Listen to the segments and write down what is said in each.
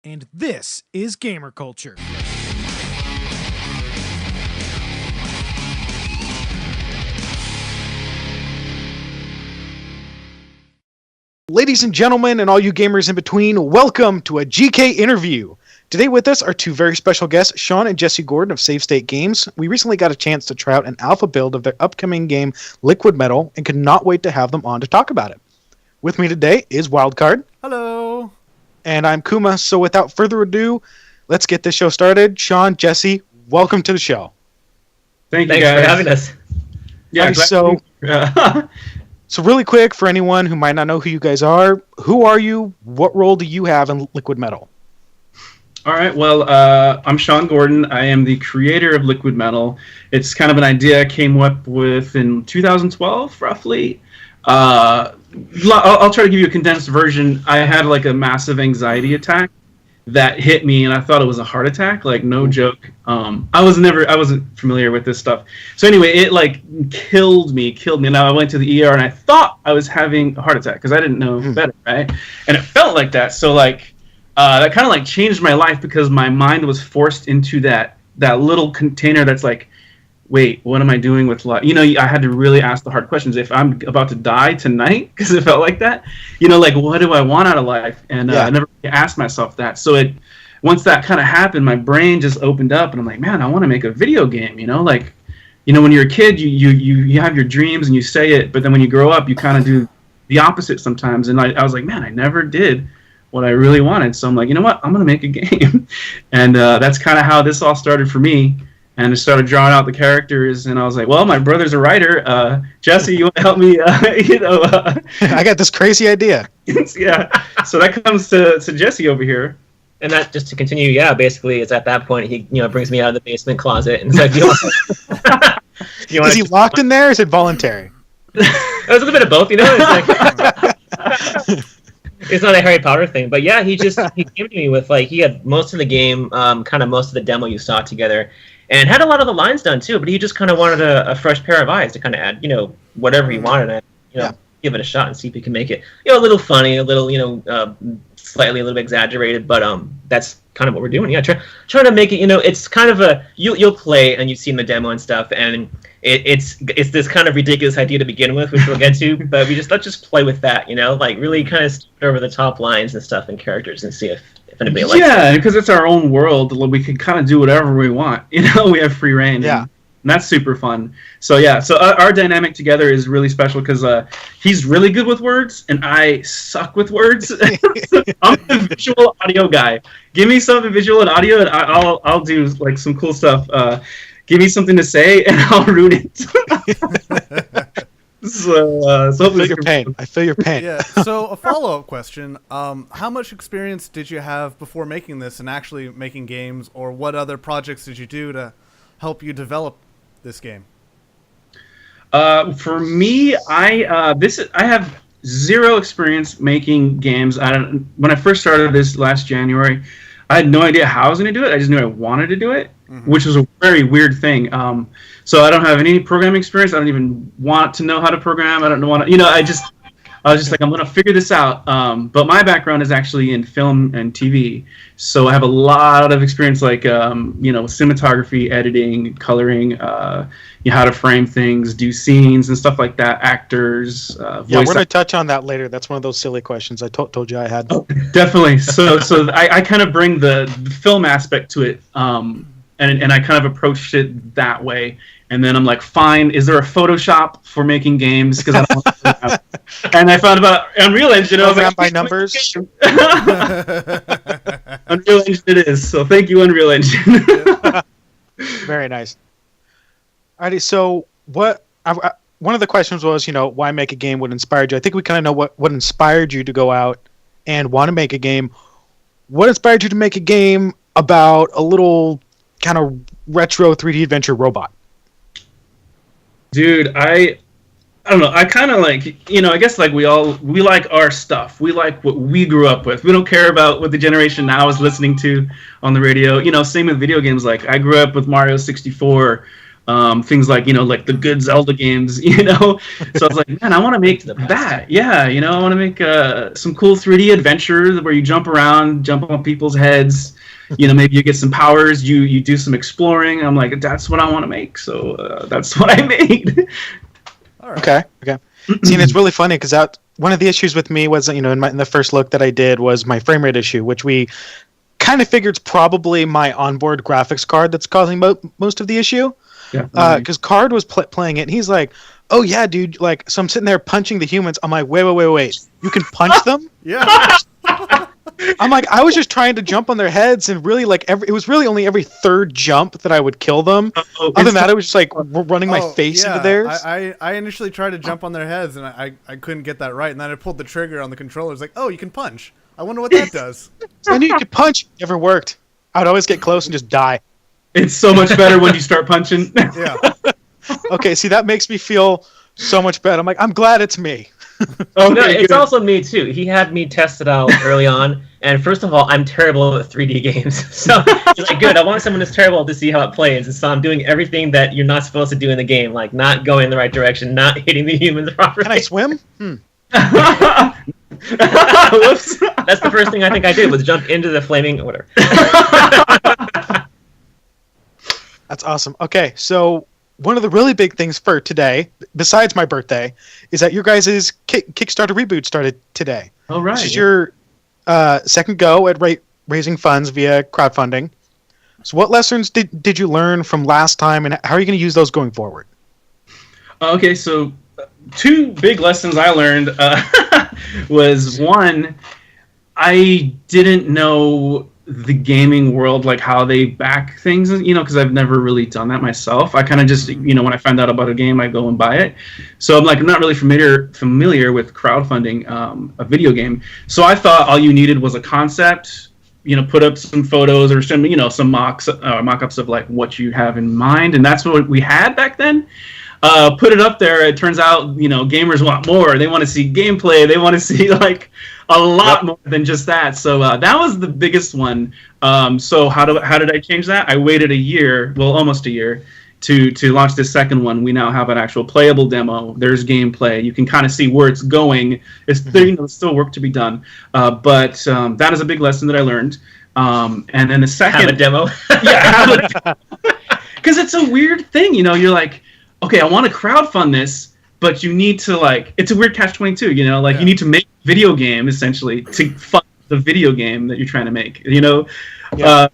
and this is GamerKulture. Ladies and gentlemen, and all you gamers in between, welcome to a GK interview. Today with us are two very special guests, Sean and Jesse Gordon of Save State Games. We recently got a chance to try out an alpha build of their upcoming game, Liquid Metal, and could not wait to have them on to talk about it. With me today is Wildcard. Hello. And I'm Kuma, so without further ado, let's get this show started. Sean, Jesse, welcome to the show. Thanks for having us. Yeah, So really quick, for anyone who might not know who you guys are, who are you? What role do you have in Liquid Metal? All right, well, I'm Sean Gordon. I am the creator of Liquid Metal. It's kind of an idea I came up with in 2012, roughly. I'll try to give you a condensed version. I had like a massive anxiety attack that hit me, and I thought it was a heart attack, like no joke. I wasn't familiar with this stuff. So anyway, it like killed me. And I went to the ER, and I thought I was having a heart attack because I didn't know better, right? And it felt like that. So like that kind of like changed my life because my mind was forced into that little container that's like, wait, what am I doing with life? You know, I had to really ask the hard questions. If I'm about to die tonight, because it felt like that, you know, like, what do I want out of life? And I never asked myself that. So once that kind of happened, my brain just opened up, and I'm like, man, I want to make a video game, you know? Like, you know, when you're a kid, you have your dreams and you say it, but then when you grow up, you kind of do the opposite sometimes. And I was like, man, I never did what I really wanted. So I'm like, you know what? I'm going to make a game. And that's kind of how this all started for me. And I started drawing out the characters, and I was like, well, my brother's a writer. Jesse, you want to help me? I got this crazy idea. Yeah. So that comes to Jesse over here. And that, just to continue, basically, it's at that point he brings me out of the basement closet and it's like, is he locked in there, or is it voluntary? It was a bit of both, It's like... It's not a Harry Potter thing, but yeah, he came to me with, like, he had most of the game, kind of most of the demo you saw together, and had a lot of the lines done too, but he just kind of wanted a fresh pair of eyes to kind of add, whatever he wanted, and, give it a shot and see if he can make it, a little funny, a little, slightly a little bit exaggerated, but that's kind of what we're doing. Yeah, trying to make it, it's kind of you'll play and you've seen the demo and stuff, and it's this kind of ridiculous idea to begin with, which we'll get to, but let's just play with that, like really kind of start over the top lines and stuff and characters and see if anybody likes it. Yeah, because it's our own world, we can kind of do whatever we want, we have free reign. Yeah. And that's super fun. So yeah, our dynamic together is really special because he's really good with words and I suck with words. I'm the visual audio guy. Give me something visual and audio, and I'll do like some cool stuff. Give me something to say, and I'll ruin it. So I feel your pain. Yeah. So a follow-up question: how much experience did you have before making this and actually making games, or what other projects did you do to help you develop this game? For me, I have zero experience making games. When I first started this last January, I had no idea how I was going to do it. I just knew I wanted to do it, which was a very weird thing. So I don't have any programming experience. I don't even want to know how to program. I don't want to, I was just like, I'm going to figure this out. But my background is actually in film and TV. So I have a lot of experience, like, cinematography, editing, coloring, how to frame things, do scenes and stuff like that, actors, voice. Yeah, we're going to touch on that later. That's one of those silly questions I told you I had. Oh, definitely. So I kind of bring the film aspect to it, and I kind of approached it that way. And then I'm like, fine, is there a Photoshop for making games? Because I don't want to. And I found about Unreal Engine. I was like, by numbers. Unreal Engine it is. So thank you, Unreal Engine. Very nice. Alrighty, so one of the questions was, why make a game? What inspired you? I think we kind of know what inspired you to go out and want to make a game. What inspired you to make a game about a little kind of retro 3D adventure robot? Dude, I don't know. I kind of like, I guess like we like our stuff. We like what we grew up with. We don't care about what the generation now is listening to on the radio. Same with video games. Like I grew up with Mario 64, things like like the good Zelda games. So I was like, man, I want to make that. Yeah, I want to make some cool 3D adventures where you jump around, jump on people's heads. Maybe you get some powers, you do some exploring. I'm like, that's what I want to make. So that's what I made. All right. Okay. See, and it's really funny because one of the issues with me was, in the first look that I did was my frame rate issue, which we kind of figured it's probably my onboard graphics card that's causing most of the issue. Because Card was playing it, and he's like, "Oh yeah, dude!" Like, so I'm sitting there punching the humans. I'm like, "Wait! You can punch them?" Yeah. I'm like, I was just trying to jump on their heads, and really, it was really only every third jump that I would kill them. Other than that, it was just like running my face into theirs. I initially tried to jump on their heads, and I couldn't get that right. And then I pulled the trigger on the controller. It's like, oh, you can punch. I wonder what that does. I knew you could punch. Never worked. I would always get close and just die. It's so much better when you start punching. Yeah. Okay, see, that makes me feel so much better. I'm like, I'm glad it's me. No, it's also me too. He had me test it out early on, and first of all, I'm terrible at 3D games. So he's like, good, I want someone who's terrible to see how it plays. And so I'm doing everything that you're not supposed to do in the game, like not going in the right direction, not hitting the humans properly. Can I swim? Whoops. That's the first thing I think I did was jump into the flaming whatever. That's awesome. Okay, so one of the really big things for today, besides my birthday, is that your guys' Kickstarter reboot started today. Oh, right. This is your second go at raising funds via crowdfunding. So what lessons did you learn from last time, and how are you going to use those going forward? Okay, so two big lessons I learned was, one, I didn't know the gaming world, like how they back things, because I've never really done that myself. I kind of just, when I find out about a game, I go and buy it. So I'm not really familiar with crowdfunding a video game. So I thought all you needed was a concept, put up some photos or some, some mock-ups of like what you have in mind, and that's what we had back then. Put it up there. It turns out, gamers want more. They want to see gameplay. They want to see like a lot more than just that. So that was the biggest one. So how did I change that? I waited a year, almost a year, to launch this second one. We now have an actual playable demo. There's gameplay. You can kind of see where it's going. There's still work to be done. But that is a big lesson that I learned. And then the second have a demo. Yeah, because it's a weird thing. You're like, okay, I want to crowdfund this, but you need to it's a weird catch-22, you need to make a video game essentially to fund the video game that you're trying to make, Yeah.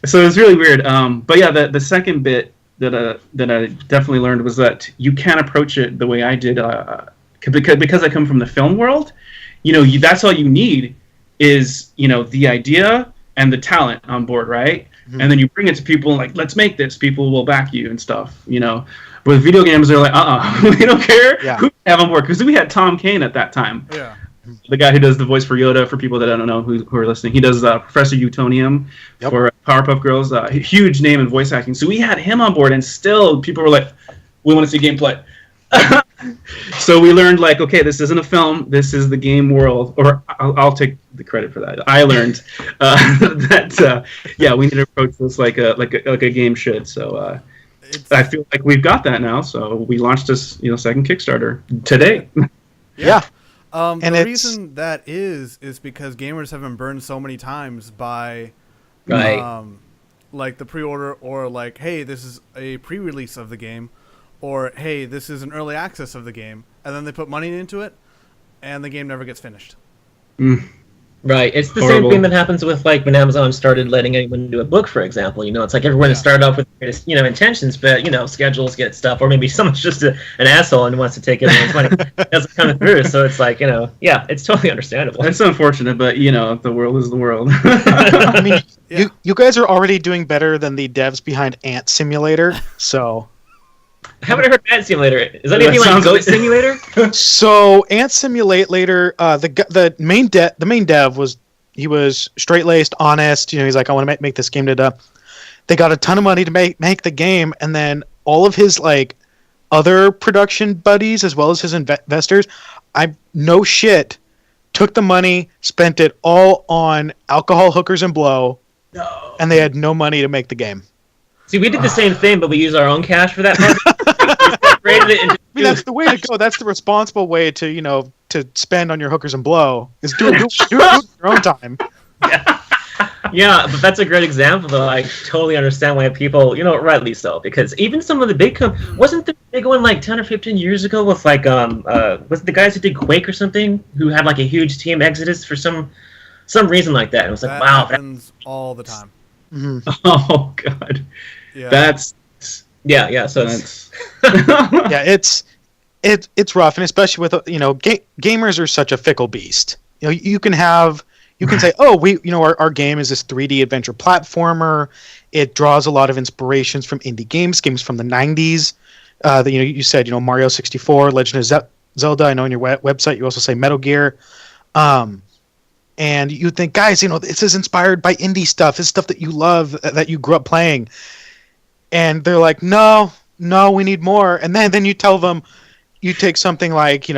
So it's really weird. But yeah, the second bit that I definitely learned was that you can't approach it the way I did, because I come from the film world. That's all you need is the idea and the talent on board, right? Mm-hmm. And then you bring it to people like, let's make this. People will back you and stuff, With video games, they're like, we don't care who we have on board. Because we had Tom Kane at that time. Yeah. The guy who does the voice for Yoda, for people that I don't know who are listening. He does Professor Utonium for Powerpuff Girls. Huge name in voice acting. So we had him on board, and still people were like, we want to see gameplay. So we learned, okay, this isn't a film. This is the game world. Or I'll take the credit for that. I learned that, we need to approach this like a game should. So I feel like we've got that now. So we launched this, second Kickstarter today. Yeah. The reason that is because gamers have been burned so many times by, like the pre-order, or like, hey, this is a pre-release of the game, or hey, this is an early access of the game, and then they put money into it, and the game never gets finished. Right. It's the Horrible. same thing that happens with when Amazon started letting anyone do a book, for example. It's like everyone started off with greatest, intentions, but schedules get stuff, or maybe someone's just an asshole and wants to take everyone's money. It doesn't come through, so it's like, it's totally understandable. It's unfortunate, but the world is the world. I mean, you guys are already doing better than the devs behind Ant Simulator, so. I haven't heard Ant Simulator. Is that anything like Goat Simulator? So Ant Simulator, the main dev was straight laced, honest. He's like, I want to make this game. They got a ton of money to make the game, and then all of his other production buddies as well as his investors, no shit, took the money, spent it all on alcohol, hookers, and blow, and they had no money to make the game. See, we did the same thing, but we used our own cash for that project. We separated it into I mean, that's the way to go. That's the responsible way to to spend on your hookers and blow is do it your own time. Yeah, but that's a great example, though. I totally understand why people, rightly so, because even some of the big wasn't the big one like 10 or 15 years ago with like was it the guys who did Quake or something who had like a huge team exodus for some reason like that? It was like, That wow, happens all the time. Mm-hmm. Oh God, Yeah. that's yeah. So it's Yeah, it's rough, and especially with gamers are such a fickle beast. You can say, oh, our game is this 3D adventure platformer. It draws a lot of inspirations from indie games from the 90s. You said Mario 64, Legend of Zelda. I know on your website you also say Metal Gear. And you think, guys, this is inspired by indie stuff. It's stuff that you love, that you grew up playing. And they're like, no, we need more. And then you tell them, you take something like,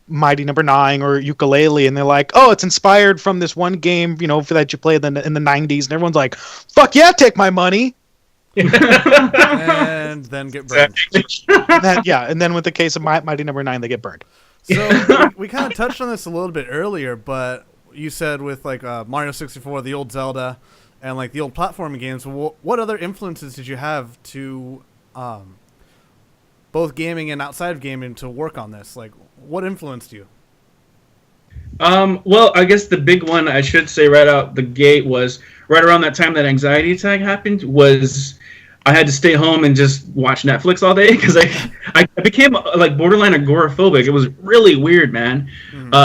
Mighty Number 9 or Ukulele, and they're like, oh, it's inspired from this one game, that you played in the 90s. And everyone's like, fuck yeah, take my money. And then get burned. And then with the case of Mighty Number 9, they get burned. So we kind of touched on this a little bit earlier, but you said with like Mario 64, the old Zelda, and like the old platforming games, what other influences did you have to both gaming and outside of gaming to work on this? Like, what influenced you? Well, I guess the big one I should say right out the gate was right around that time that anxiety attack happened. Was I had to stay home and just watch Netflix all day because I became like borderline agoraphobic. It was really weird, man.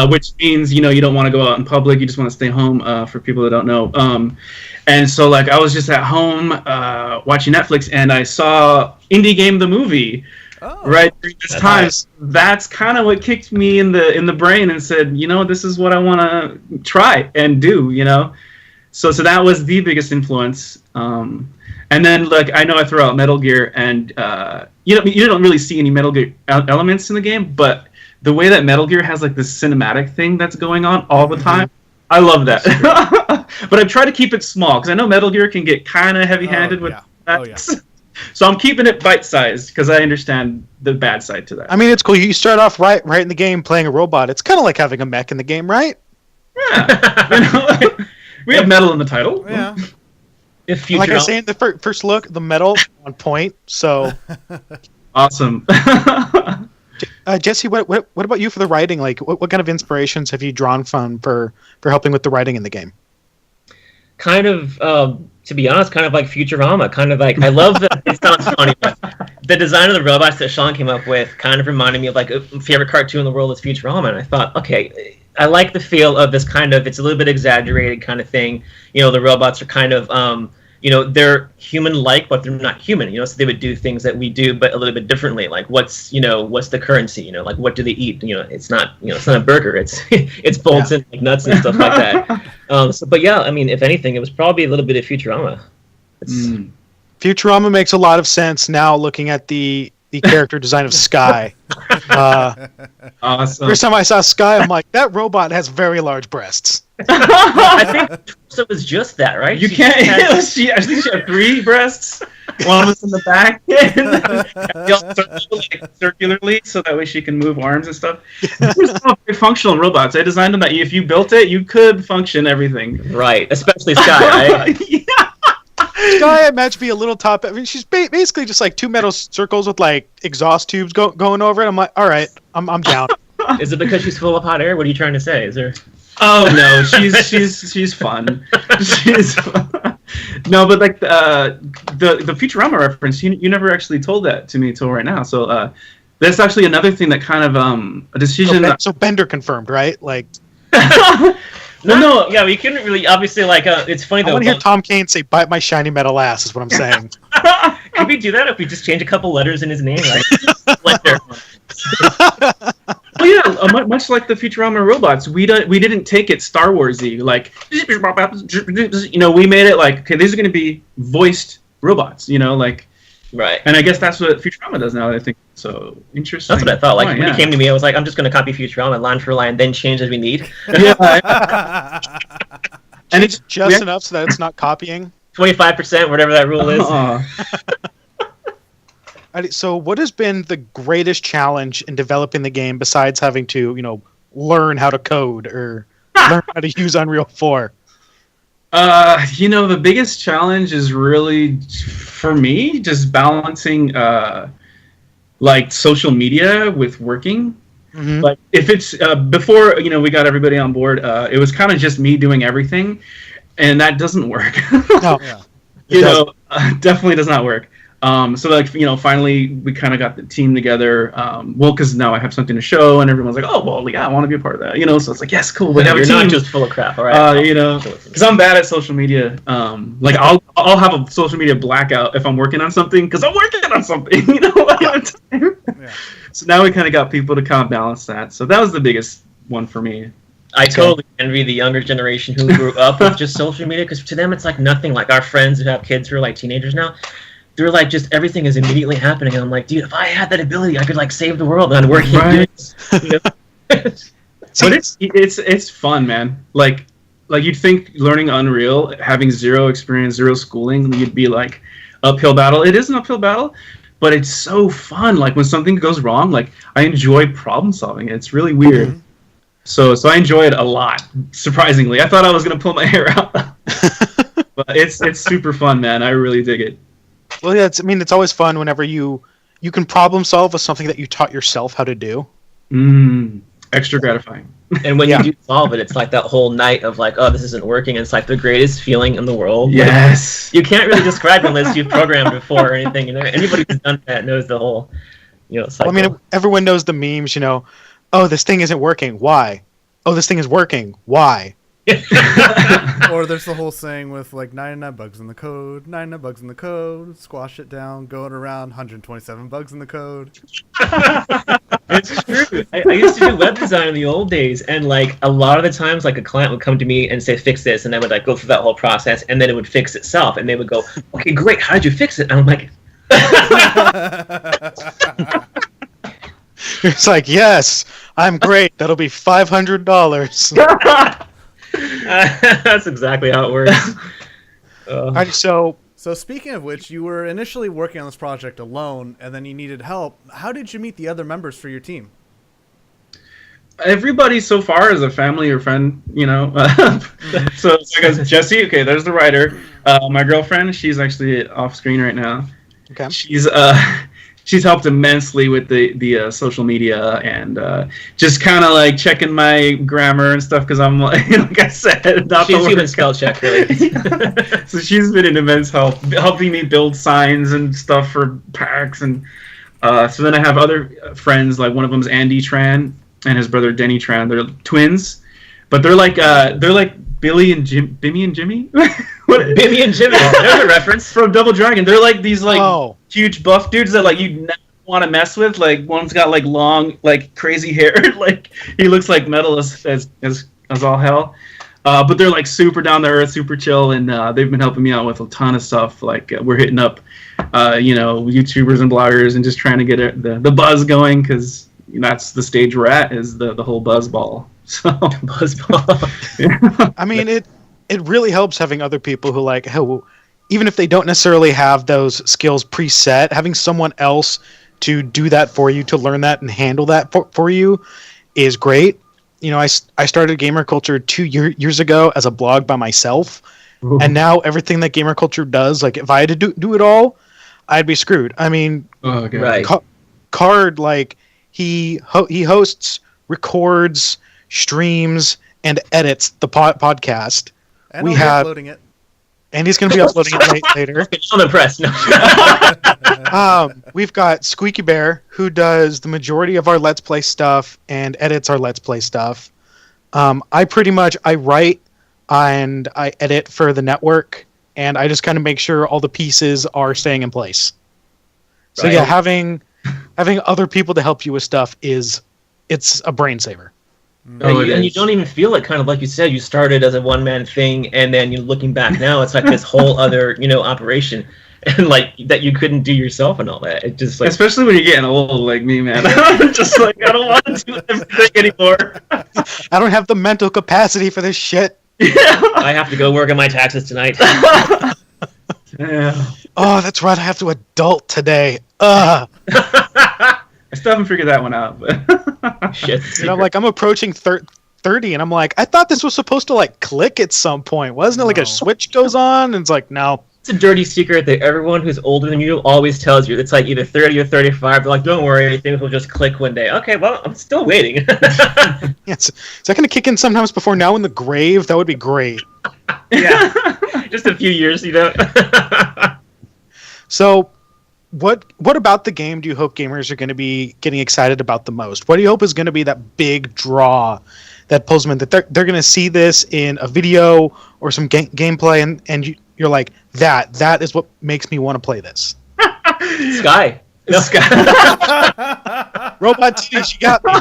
Which means you don't want to go out in public. You just want to stay home. For people that don't know, and so like I was just at home watching Netflix, and I saw Indie Game the movie. Oh, right during this time. Nice. That's kind of what kicked me in the brain and said, this is what I want to try and do. So that was the biggest influence. And then like I know I throw out Metal Gear, and you don't really see any Metal Gear elements in the game, but the way that Metal Gear has like this cinematic thing that's going on all the time, I love that. But I've tried to keep it small because I know Metal Gear can get kind of heavy-handed with that. Oh, yeah. So I'm keeping it bite-sized because I understand the bad side to that. I mean, it's cool. You start off right in the game playing a robot. It's kind of like having a mech in the game, right? Yeah. We have metal in the title. Yeah. if future. Like I say in the first look, the metal on point. So Awesome. Jesse, what about you for the writing? Like, what kind of inspirations have you drawn from for helping with the writing in the game? Kind of, to be honest, kind of like Futurama. Kind of like, I love the, it sounds funny, but the design of the robots that Sean came up with kind of reminded me of like a favorite cartoon in the world is Futurama. And I thought, okay, I like the feel of this kind of, it's a little bit exaggerated kind of thing. The robots are kind of, they're human-like, but they're not human, so they would do things that we do, but a little bit differently. Like what's the currency, like what do they eat? It's not, it's not a burger. It's, it's bolts and like nuts and stuff like that. But yeah, I mean, if anything, it was probably a little bit of Futurama. Futurama makes a lot of sense now looking at the character design of Sky. Awesome. First time I saw Sky, I'm like, that robot has very large breasts. I think so. It was just that, right? You can't. I think she had 3 breasts. One was in the back, circularly, so that way she can move arms and stuff. They're all very functional robots. I designed them that if you built it, you could function everything. Right, especially Sky. Right? Sky, I imagine, be a little top. I mean, she's basically just like 2 metal circles with like exhaust tubes going over it. I'm like, all right, I'm down. Is it because she's full of hot air? What are you trying to say? Is there? Oh no, she's fun. She's fun. No, but like the Futurama reference, you never actually told that to me till right now. So that's actually another thing that kind of a decision. So Bender confirmed, right? Like. No, yeah, we couldn't really. Obviously, like it's funny though. I want to hear Tom Kane say "bite my shiny metal ass" is what I'm saying. Could we do that if we just change a couple letters in his name? Like Well, yeah, much like the Futurama robots, we didn't take it Star Warsy. Like, we made it like, okay, these are going to be voiced robots. Like, right. And I guess that's what Futurama does now. I think so. Interesting. That's what I thought. Like when it came to me, I was like, I'm just going to copy Futurama line for line, then change as we need. Yeah. And it's just enough so that it's not copying. 25%, whatever that rule is. So what has been the greatest challenge in developing the game besides having to, learn how to code or learn how to use Unreal 4? The biggest challenge is really, for me, just balancing, social media with working. Mm-hmm. But if it's, before, we got everybody on board, it was kind of just me doing everything, and that doesn't work. No. Yeah. Definitely does not work. Finally we kind of got the team together. Because now I have something to show, and everyone's like, "Oh, well, yeah, I want to be a part of that." So it's like, yes, cool. We have You're a team. not just full of crap, all right? Because I'm bad at social media. I'll have a social media blackout if I'm working on something because I'm working on something. Yeah. So now we kind of got people to kind of balance that. So that was the biggest one for me. I totally envy the younger generation who grew up with just social media, because to them it's like nothing. Like our friends who have kids who are like teenagers now, they're like, just everything is immediately happening. And I'm like, dude, if I had that ability, I could like save the world. And I'm working. Right. But it's fun, man. Like you'd think learning Unreal, having zero experience, zero schooling, you'd be like uphill battle. It is an uphill battle, but it's so fun. Like when something goes wrong, like I enjoy problem solving. It's really weird. Mm-hmm. So I enjoy it a lot. Surprisingly, I thought I was gonna pull my hair out, but it's super fun, man. I really dig it. Well, yeah, it's always fun whenever you can problem solve with something that you taught yourself how to do. Extra gratifying. And when you do solve it, it's like that whole night of like, oh, this isn't working. It's like the greatest feeling in the world. Yes. Like, you can't really describe it unless you've programmed before or anything. Anybody who's done that knows the whole, cycle. Well, everyone knows the memes. Oh, this thing isn't working. Why? Oh, this thing is working. Why? Or there's the whole saying with like 99 bugs in the code, 99 bugs in the code, squash it down, going around, 127 bugs in the code. It's true. I used to do web design in the old days, and like a lot of the times, like a client would come to me and say, "Fix this," and I would like go through that whole process, and then it would fix itself, and they would go, "Okay, great. How did you fix it?" And I'm like, It's like, yes, I'm great. That'll be $500. that's exactly how it works. All right, so speaking of which, you were initially working on this project alone, and then you needed help. How did you meet the other members for your team? Everybody so far is a family or friend, So I guess Jesse, okay, there's the writer. My girlfriend, she's actually off screen right now. Okay. She's helped immensely with the social media and just kind of like checking my grammar and stuff because I'm like I said, not she's even spell check really. So she's been an immense help, helping me build signs and stuff for packs, and so then I have other friends, like one of them's Andy Tran and his brother Denny Tran. They're twins, but they're like Bimmy and Jimmy. What? Bimmy and Jimmy. There's a reference from Double Dragon. They're like these huge buff dudes that like you never want to mess with. Like one's got like long, like crazy hair. Like he looks like metal as all hell. But they're like super down to earth, super chill, and they've been helping me out with a ton of stuff. Like we're hitting up, YouTubers and bloggers, and just trying to get the buzz going because that's the stage we're at, is the whole buzz ball. So buzz ball. I mean it really helps having other people who even if they don't necessarily have those skills preset, having someone else to do that for you, to learn that and handle that for you is great. I started GamerKulture 2 years ago as a blog by myself. Ooh. And now everything that GamerKulture does, like if I had to do it all, I'd be screwed. I mean, right. Card, like he hosts, records, streams, and edits the podcast. And we have uploading it. And he's going to be uploading it later. I'm impressed. No. We've got Squeaky Bear, who does the majority of our Let's Play stuff and edits our Let's Play stuff. I write and I edit for the network, and I just kind of make sure all the pieces are staying in place. So right. Yeah, having other people to help you with stuff it's a brain saver. And you don't even feel it, kind of like you said, you started as a one-man thing, and then you're looking back now, it's like this whole other, operation, and like that you couldn't do yourself and all that. It just like, especially when you're getting old like me, man. I'm just like, I don't want to do everything anymore. I don't have the mental capacity for this shit. I have to go work on my taxes tonight. Yeah. Oh, that's right. I have to adult today. I still haven't figured that one out. But Shit. And I'm like, I'm approaching 30, and I'm like, I thought this was supposed to like click at some point. Wasn't it like No. a switch goes on? And it's like, no. It's a dirty secret that everyone who's older than you always tells you. It's like either 30 or 35. They're like, don't worry, things will just click one day. Okay, well, I'm still waiting. Yes. Is that going to kick in sometimes before Now in the Grave? That would be great. Yeah. Just a few years, you know. So, what about the game do you hope gamers are going to be getting excited about the most? What do you hope is going to be that big draw that pulls them in? That they're going to see this in a video or some gameplay, and you're like, that is what makes me want to play this. Sky. No. Robot titties, you got me.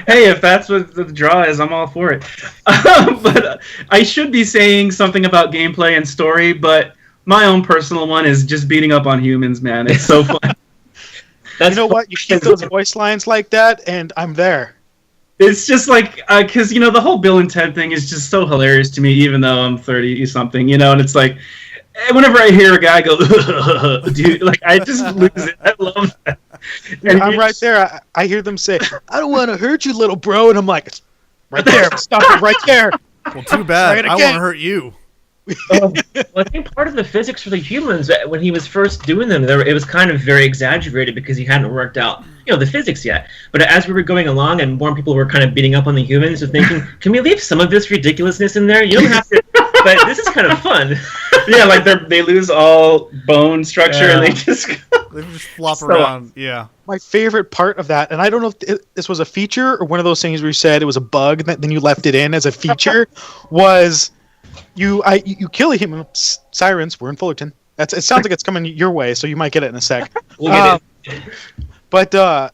hey, if that's what the draw is, I'm all for it. But I should be saying something about gameplay and story, but my own personal one is just beating up on humans, man. It's so fun. You know what? You keep those voice lines like that, and I'm there. It's just like, because, the whole Bill and Ted thing is just so hilarious to me, even though I'm 30-something, and it's like, whenever I hear a guy go, dude, like, I just lose it. I love that. And I'm right there. I hear them say, I don't want to hurt you, little bro. And I'm like, right there. Stop it right there. Well, too bad. I want to hurt you. Well, I think part of the physics for the humans, when he was first doing them, it was kind of very exaggerated because he hadn't worked out, the physics yet. But as we were going along and more people were kind of beating up on the humans, we're thinking, can we leave some of this ridiculousness in there? You don't have to, but this is kind of fun. Yeah, like they lose all bone structure and they just flop around. Yeah. My favorite part of that, and I don't know if this was a feature or one of those things where you said it was a bug, and then you left it in as a feature, was you kill a human. Sirens, we're in Fullerton. It sounds like it's coming your way, so you might get it in a sec. We'll get it. But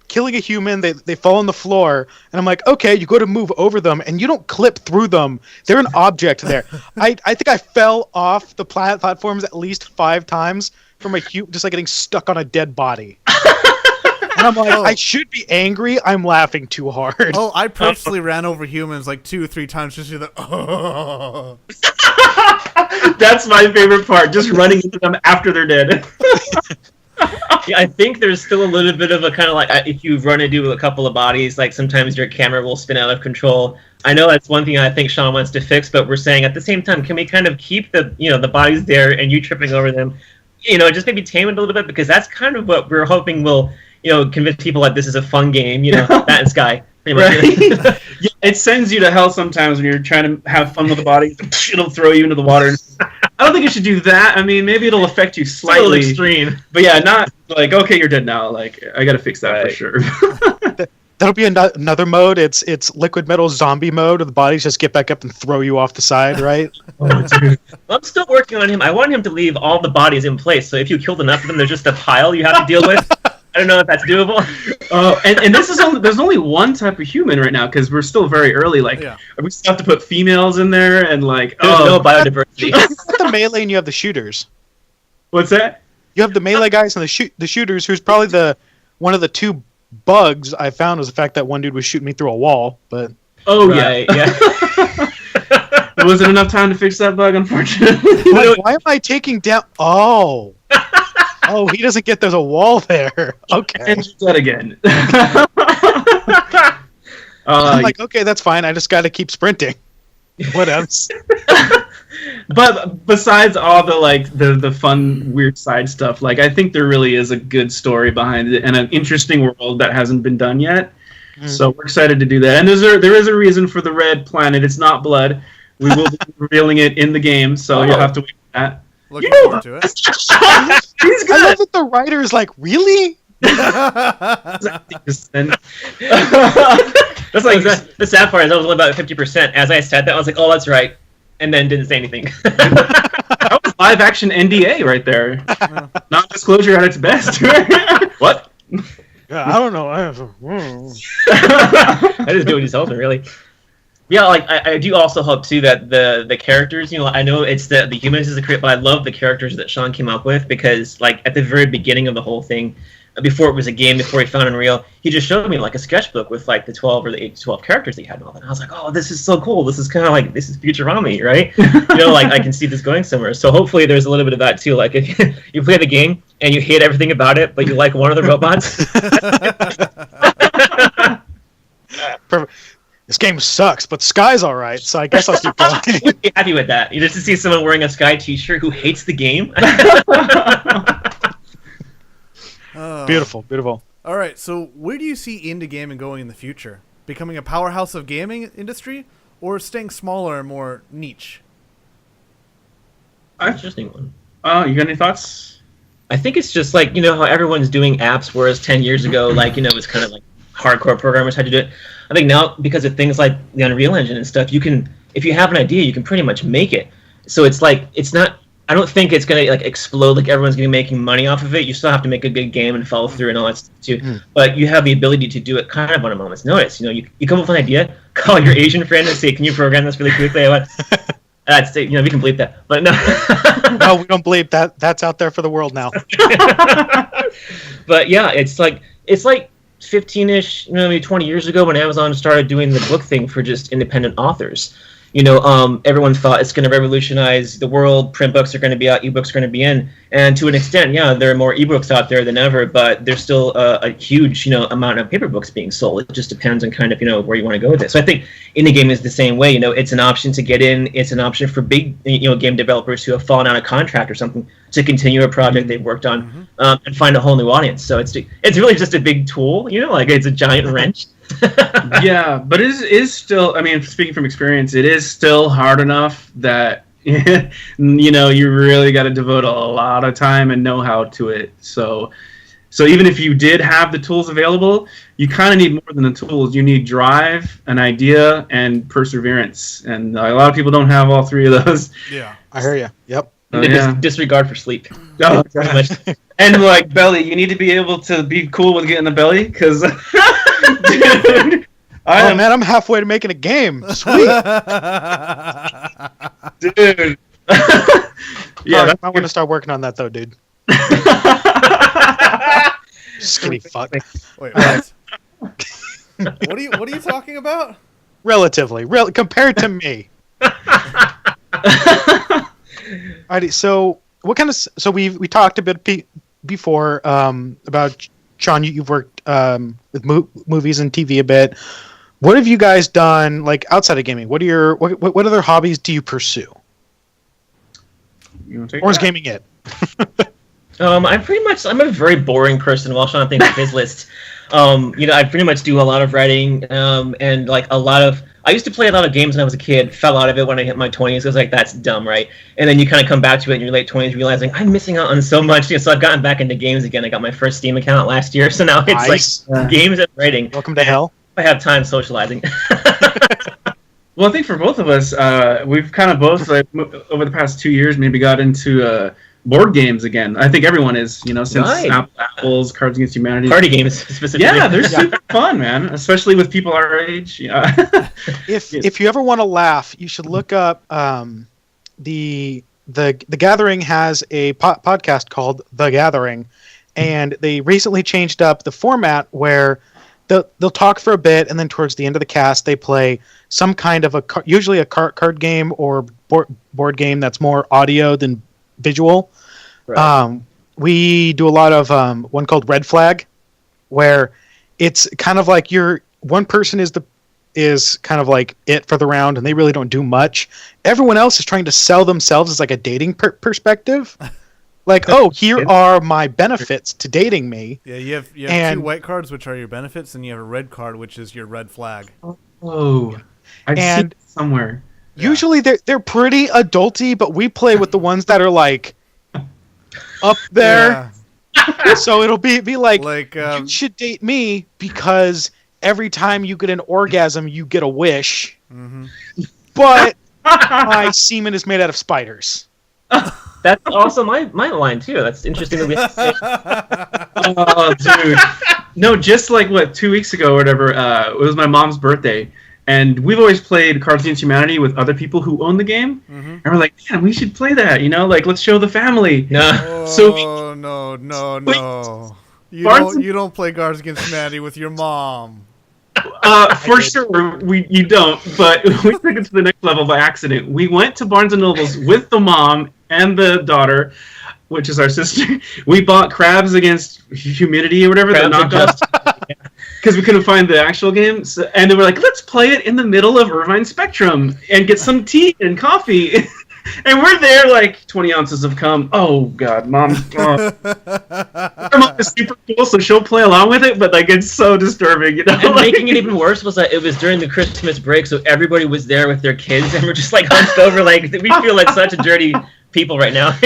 killing a human, they fall on the floor, and I'm like, okay, you go to move over them, and you don't clip through them. They're an object there. I think I fell off the platforms at least 5 times from just like getting stuck on a dead body. And I'm like, I should be angry. I'm laughing too hard. Oh, I purposely ran over humans like 2 or 3 times just to the. That's my favorite part, just running into them after they're dead. Yeah, I think there's still a little bit of a kind of like, if you run into a couple of bodies, like sometimes your camera will spin out of control. I know that's one thing I think Sean wants to fix, but we're saying at the same time, can we kind of keep the bodies there and you tripping over them, just maybe tame it a little bit, because that's kind of what we're hoping will, convince people like this is a fun game, that and Sky. Right? Yeah, it sends you to hell sometimes when you're trying to have fun with the body. It'll throw you into the water. I don't think it should do that. I mean, maybe it'll affect you slightly. Extreme. But yeah, not like, okay, you're dead now. Like, I gotta fix that for sure. That'll be another mode. It's liquid metal zombie mode, where the bodies just get back up and throw you off the side, right? I'm still working on him. I want him to leave all the bodies in place, so if you killed enough of them, there's just a pile you have to deal with. I don't know if that's doable. And this is there's only one type of human right now, because we're still very early. Like, we still have to put females in there, and like, there's no biodiversity. You have the melee and you have the shooters. What's that? You have the melee guys and the shooters, who's probably one of the 2 bugs I found was the fact that one dude was shooting me through a wall. But yeah. There wasn't enough time to fix that bug, unfortunately. Why am I taking down? Oh, he doesn't get there's a wall there. Okay. And do that again. I'm like, okay, that's fine. I just got to keep sprinting. What else? But besides all the fun, weird side stuff, like, I think there really is a good story behind it and an interesting world that hasn't been done yet. So we're excited to do that. And there is a reason for the red planet. It's not blood. We will be revealing it in the game, so you'll have to wait for that. Looking forward to it. He's good. I love that the writer is like, really? That's like the sad part is I was only about 50%. As I said that, I was like, "Oh, that's right," and then didn't say anything. That was live action NDA right there. Non-disclosure at its best. What? Yeah, I don't know. I just do what he tells me, really. Yeah, like I do also hope too that the characters, I know it's the humans is the create, but I love the characters that Sean came up with, because like at the very beginning of the whole thing, before it was a game, before he found Unreal, he just showed me like a sketchbook with like the 12 or the 8 to 12 characters that he had and all that. And I was like, oh, this is so cool. This is kind of like, this is Futurama, right? Like I can see this going somewhere. So hopefully there's a little bit of that too. Like if you play the game and you hate everything about it, but you like one of the robots. Perfect. This game sucks, but Sky's all right, so I guess I'll keep going. I'd be happy with that. You just to see someone wearing a Sky t-shirt who hates the game. Beautiful, beautiful. All right, so where do you see indie gaming going in the future? Becoming a powerhouse of gaming industry, or staying smaller and more niche? Interesting one. You got any thoughts? I think it's just like, how everyone's doing apps, whereas 10 years ago, like, it was kind of like hardcore programmers had to do it. I think now, because of things like the Unreal Engine and stuff, you can, if you have an idea, you can pretty much make it. So it's like, it's not, I don't think it's going to like explode, like everyone's going to be making money off of it. You still have to make a good game and follow through and all that stuff too. But you have the ability to do it kind of on a moment's notice. You come up with an idea, call your Asian friend and say, can you program this really quickly? That's, we can bleep that. But no. No, we don't bleep that. That's out there for the world now. But yeah, it's like 15-ish, maybe 20 years ago when Amazon started doing the book thing for just independent authors. Everyone thought it's going to revolutionize the world. Print books are going to be out, ebooks are going to be in, and to an extent, yeah, there are more ebooks out there than ever. But there's still a huge, amount of paper books being sold. It just depends on kind of, where you want to go with it. So I think indie game is the same way. It's an option to get in. It's an option for big, game developers who have fallen out of contract or something to continue a project they've worked on and find a whole new audience. So it's really just a big tool. Like it's a giant wrench. Yeah, but it is still, I mean, speaking from experience, it is still hard enough that you really got to devote a lot of time and know-how to it. So even if you did have the tools available, you kind of need more than the tools. You need drive, an idea, and perseverance, and a lot of people don't have all three of those. Yeah, I hear you. Yep. Disregard for sleep. Oh, pretty much. And like belly, you need to be able to be cool with getting the belly, because dude, man, I'm halfway to making a game. Sweet. Dude. Yeah, I want to start working on that though, dude. Skinny fuck. Wait, what? What are you talking about? Relatively, compared to me. Alrighty, so what kind of? So we talked a bit before about Sean. You've worked with movies and TV a bit. What have you guys done like outside of gaming? What other hobbies do you pursue? You want to take or is gaming it? I'm a very boring person. While Sean thinks of his list, I pretty much do a lot of writing and like a lot of. I used to play a lot of games when I was a kid, fell out of it when I hit my 20s. I was like, that's dumb, right? And then you kind of come back to it in your late 20s realizing, I'm missing out on so much. So I've gotten back into games again. I got my first Steam account last year, so now it's like games and writing. Welcome to hell. I have time socializing. Well, I think for both of us, we've kind of both, like, over the past 2 years, maybe got into board games again. I think everyone is, since right. Apple's Cards Against Humanity. Party games, specifically. Yeah, they're super fun, man, especially with people our age. Yeah. If you ever want to laugh, you should look up the Gathering has a podcast called The Gathering, and they recently changed up the format where they'll talk for a bit, and then towards the end of the cast, they play some kind of usually a card game or board game that's more audio than visual. Right. We do a lot of one called Red Flag, where it's kind of like one person is kind of like it for the round, and they really don't do much. Everyone else is trying to sell themselves as like a dating perspective. Like, oh, here are my benefits to dating me. Yeah, you have 2 white cards, which are your benefits, and you have a red card, which is your red flag. Oh, I've seen it somewhere. Usually they're pretty adulty, but we play with the ones that are like up there. Yeah. So it'll be like you should date me because every time you get an orgasm, you get a wish. Mm-hmm. But my semen is made out of spiders. That's also my line too. That's interesting that we have to say. Oh, dude. No, just like 2 weeks ago or whatever, it was my mom's birthday. And we've always played Cards Against Humanity with other people who own the game. Mm-hmm. And we're like, man, we should play that, like, let's show the family. No. Oh, no. You don't play Cards Against Humanity with your mom. For sure, you don't. But we took it to the next level by accident. We went to Barnes and Nobles with the mom and the daughter, which is our sister. We bought Crabs Against Humidity or whatever, the knockoff, because we couldn't find the actual game. So, and they were like, let's play it in the middle of Irvine Spectrum and get some tea and coffee. And we're there like 20 ounces of cum. Oh, God, Mom. Oh. Her mom is super cool, so she'll play along with it, but like it's so disturbing. You know? And making it even worse was that it was during the Christmas break, so everybody was there with their kids, and we're just like hunched over. Like, we feel like such a dirty people right now.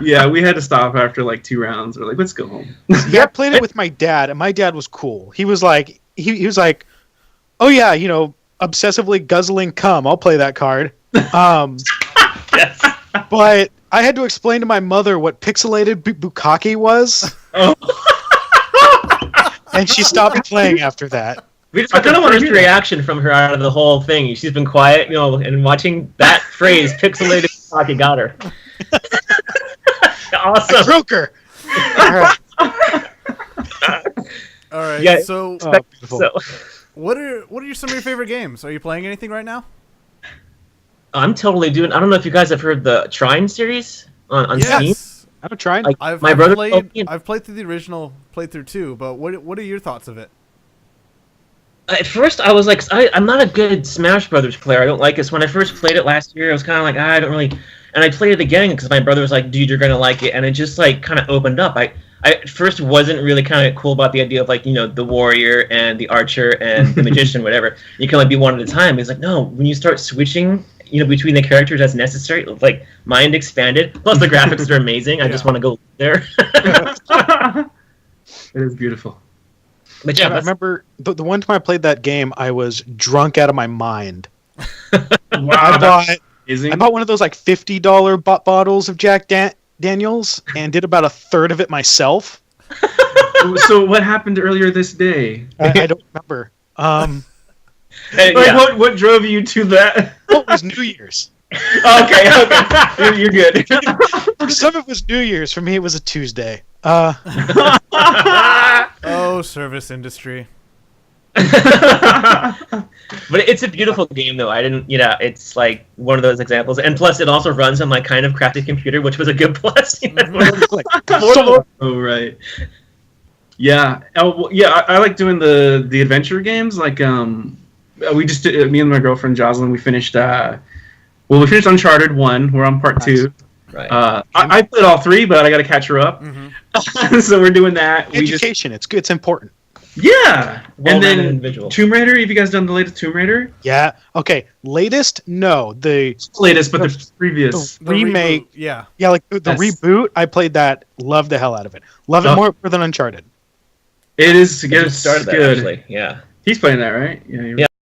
Yeah, we had to stop after like 2 rounds. We're like, let's go home. Yeah, I played it with my dad, and my dad was cool. He was like, he was like, oh yeah, obsessively guzzling cum. I'll play that card. Yes. But I had to explain to my mother what pixelated bukkake was, and she stopped playing after that. We just got the first reaction from her out of the whole thing. She's been quiet, and watching that phrase, pixelated bukkake, got her. Awesome. I broke her. All right. Yeah, So, what are some of your favorite games? Are you playing anything right now? I'm totally doing. I don't know if you guys have heard the Trine series on Steam. I'm trying. Like, I've played through the original playthrough too, but what are your thoughts of it? At first, I was like, I'm not a good Smash Brothers player. I don't like it. So when I first played it last year, I was kind of like, I don't really. And I played it again because my brother was like, dude, you're gonna like it, and it just like kind of opened up. I at first wasn't really kind of cool about the idea of like the warrior and the archer and the magician, whatever. You can only be one at a time. It's like, no, when you start switching between the characters as necessary, like mind expanded. Plus the graphics are amazing. I just want to go there. It is beautiful. But yeah, I remember the one time I played that game, I was drunk out of my mind. Wow, I bought one of those like $50 bottles of Jack Daniels and did about a third of it myself. So what happened earlier this day? I don't remember. What drove you to that? Well, it was New Year's. Okay. You're good. For some it was New Year's. For me, it was a Tuesday. Oh, service industry. But it's a beautiful game, though. It's like one of those examples, and plus it also runs on my kind of crafted computer, which was a good plus. Oh right. Yeah. I like doing the adventure games. Like we just did, me and my girlfriend Jocelyn. We finished. We finished Uncharted 1. We're on part 2. Right. I played all 3, but I got to catch her up. Mm-hmm. So we're doing that. Education. It's important. Yeah. And then individual. Tomb Raider. Have you guys done the latest Tomb Raider? Yeah. Okay. Latest? No. The Latest, but the previous. The remake. Reboot, yeah. Like the reboot. I played that. Loved the hell out of it. Love it more than Uncharted. It is. Started that, good. actually. Yeah. He's playing that, right? Yeah.